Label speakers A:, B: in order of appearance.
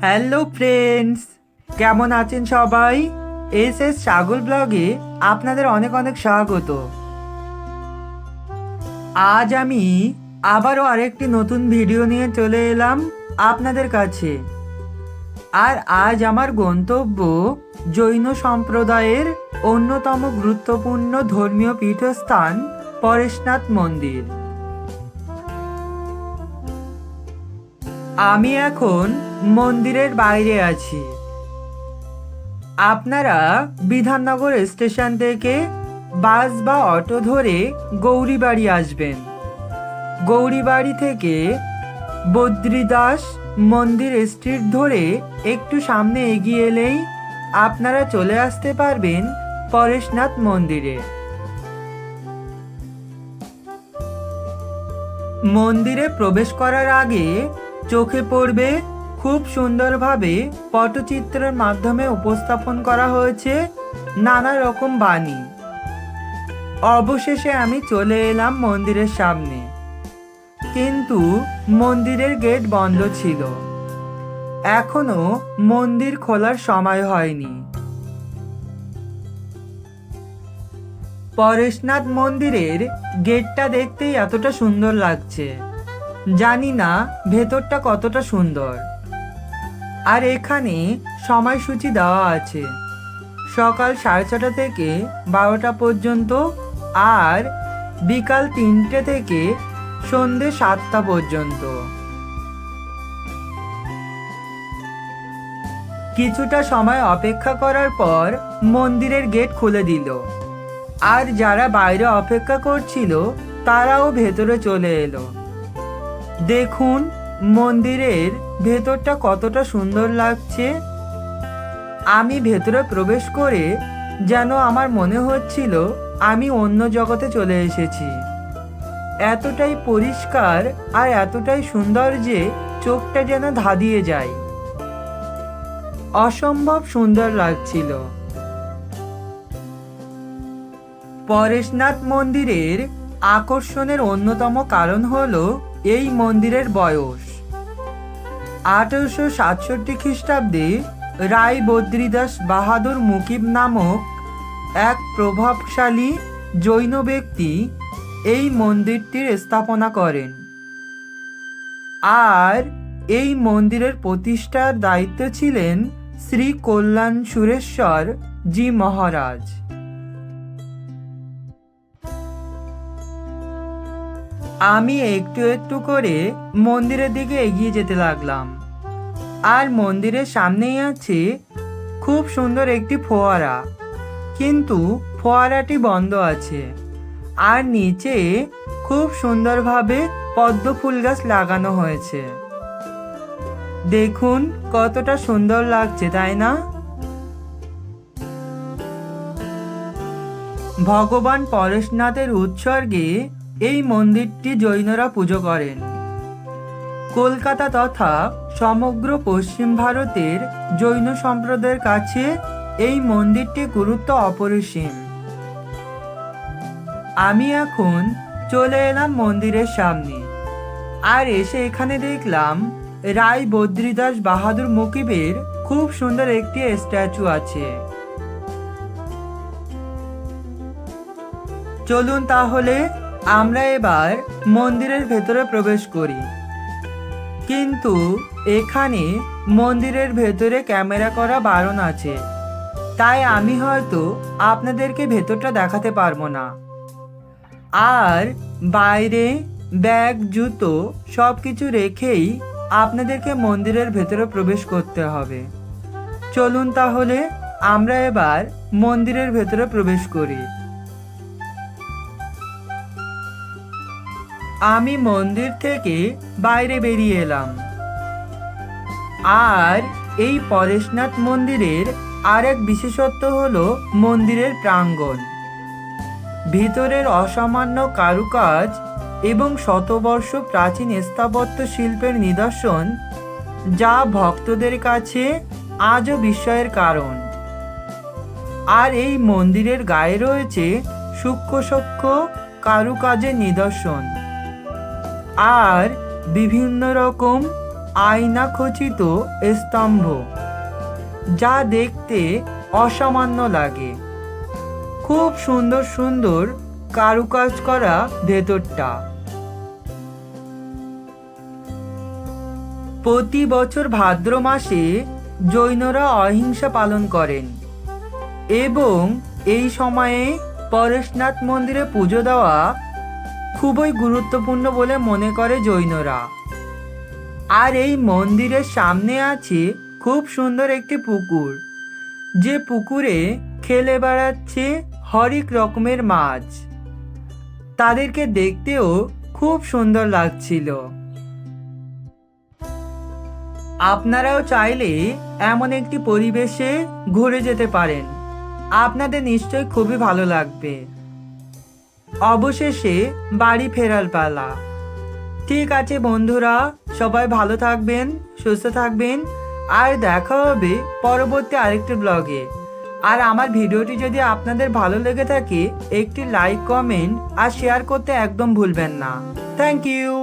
A: Hello friends, কেমন আছেন সবাই? এস সাগর ব্লগে আপনাদের অনেক অনেক স্বাগত। আজ আমি আবারও আরেকটি নতুন ভিডিও নিয়ে চলে এলাম আপনাদের কাছে। আর আজ আমার গন্তব্য জৈন সম্প্রদায়ের অন্যতম গুরুত্বপূর্ণ ধর্মীয় পীঠস্থান পরেশনাথ মন্দির। আমি এখন মন্দিরের বাইরে আছি। আপনারা বিধাননগর স্টেশন থেকে বাস বা অটো ধরে গৌরীবাড়ি আসবেন। গৌরীবাড়ি থেকে বদ্রীদাস মন্দির স্ট্রিট ধরে একটু সামনে এগিয়ে এলেই আপনারা চলে আসতে পারবেন পরেশনাথ মন্দিরে। মন্দিরে প্রবেশ করার আগে চোখে পড়বে খুব সুন্দরভাবে পটচিত্রের মাধ্যমে উপস্থাপন করা হয়েছে নানা রকম বাণী। অবশেষে আমি চলে এলাম মন্দিরের সামনে, কিন্তু মন্দিরের গেট বন্ধ ছিল। এখনো মন্দির খোলার সময় হয়নি। পরেশনাথ মন্দিরের গেটটা দেখতেই এতটা সুন্দর লাগছে, জানি না ভেতরটা কতটা সুন্দর। আর এখানে সময়সূচি দেওয়া আছে সকাল 6:30 থেকে 12টা পর্যন্ত, আর বিকাল 3টে থেকে সন্ধে 7টা পর্যন্ত। কিছুটা সময় অপেক্ষা করার পর মন্দিরের গেট খুলে দিল, আর যারা বাইরে অপেক্ষা করছিল তারাও ভেতরে চলে এলো। দেখুন মন্দিরের ভেতরটা কতটা সুন্দর লাগছে। আমি ভেতরে প্রবেশ করে যেন আমার মনে হচ্ছিল আমি অন্য জগতে চলে এসেছি। এতটাই পরিষ্কার আর এতটাই সুন্দর যে চোখটা যেন ধাঁধিয়ে যায়। অসম্ভব সুন্দর লাগছিল। পরেশনাথ মন্দিরের আকর্ষণের অন্যতম কারণ হলো এই মন্দিরের বয়স। 1867 খ্রিস্টাব্দে রায় বদ্রীদাস বাহাদুর মুকিব নামক এক প্রভাবশালী জৈন ব্যক্তি এই মন্দিরটির স্থাপনা করেন, আর এই মন্দিরের প্রতিষ্ঠার দায়িত্বে ছিলেন শ্রী কল্যাণ সুরেশ্বর জি মহারাজ। আমি একটু একটু করে মন্দিরের দিকে এগিয়ে যেতে লাগলাম, আর মন্দিরের সামনেই আছে খুব সুন্দর একটি ফোয়ারা, কিন্তু ফোয়ারাটি বন্ধ আছে। আর নিচে খুব সুন্দরভাবে পদ্ম ফুল গাছ লাগানো হয়েছে। দেখুন কতটা সুন্দর লাগছে, তাই না? ভগবান পরেশনাথের উৎসর্গে এই মন্দিরটি জৈনরা পুজো করেন। কলকাতা তথা সমগ্র পশ্চিম ভারতের জৈন সম্প্রদায়ের কাছে এই মন্দিরটি গুরুত্ব অপরিসীম। আমি এখন চলে এলাম মন্দিরের সামনে, আর এসে এখানে দেখলাম রায় বদ্রীদাস বাহাদুর মুকিবের খুব সুন্দর একটি স্ট্যাচু আছে। চলুন তাহলে আমরা এবার মন্দিরের ভেতরে প্রবেশ করি। কিন্তু এখানে মন্দিরের ভেতরে ক্যামেরা করা বারণ আছে, তাই আমি হয়তো আপনাদেরকে ভেতরটা দেখাতে পারবো না। আর বাইরে ব্যাগ জুতো সব কিছু রেখেই আপনাদেরকে মন্দিরের ভেতরে প্রবেশ করতে হবে। চলুন তাহলে আমরা এবার মন্দিরের ভেতরে প্রবেশ করি। আমি মন্দির থেকে বাইরে বেরিয়ে এলাম, আর এই পরেশনাথ মন্দিরের আরেক বিশেষত্ব হলো মন্দিরের প্রাঙ্গণ। ভিতরের অসামান্য কারুকাজ এবং শতবর্ষ প্রাচীন স্থাপত্য শিল্পের নিদর্শন, যা ভক্তদের কাছে আজও বিস্ময়ের কারণ। আর এই মন্দিরের গায়ে রয়েছে সূক্ষ্ম সূক্ষ্ম কারুকাজের নিদর্শন, আর বিভিন্ন রকম আয়না খচিত স্তম্ভ, যা দেখতে অসামান্য লাগে। খুব সুন্দর সুন্দর কারুকাজ করা ভেতরটা। প্রতি বছর ভাদ্র মাসে জৈনরা অহিংসা পালন করেন এবং এই সময়ে পরেশনাথ মন্দিরে পুজো দেওয়া খুবই গুরুত্বপূর্ণ বলে মনে করে জৈনরা। আর এই মন্দিরের সামনে আছে খুব সুন্দর একটি পুকুর, যে পুকুরে খেলে বেড়াচ্ছে হরেক রকমের মাছ। তাদেরকে দেখতেও খুব সুন্দর লাগছিল। আপনারাও চাইলে এমন একটি পরিবেশে ঘুরে যেতে পারেন, আপনাদের নিশ্চয়ই খুবই ভালো লাগবে। অবশেষে বাড়ি ফেরার পালা। ঠিক আছে বন্ধুরা, সবাই ভালো থাকবেন, সুস্থ থাকবেন, আর দেখা হবে পরবর্তী আরেকটি ব্লগে। আর আমার ভিডিওটি যদি আপনাদের ভালো লেগে থাকে, একটি লাইক, কমেন্ট আর শেয়ার করতে একদম ভুলবেন না। Thank you.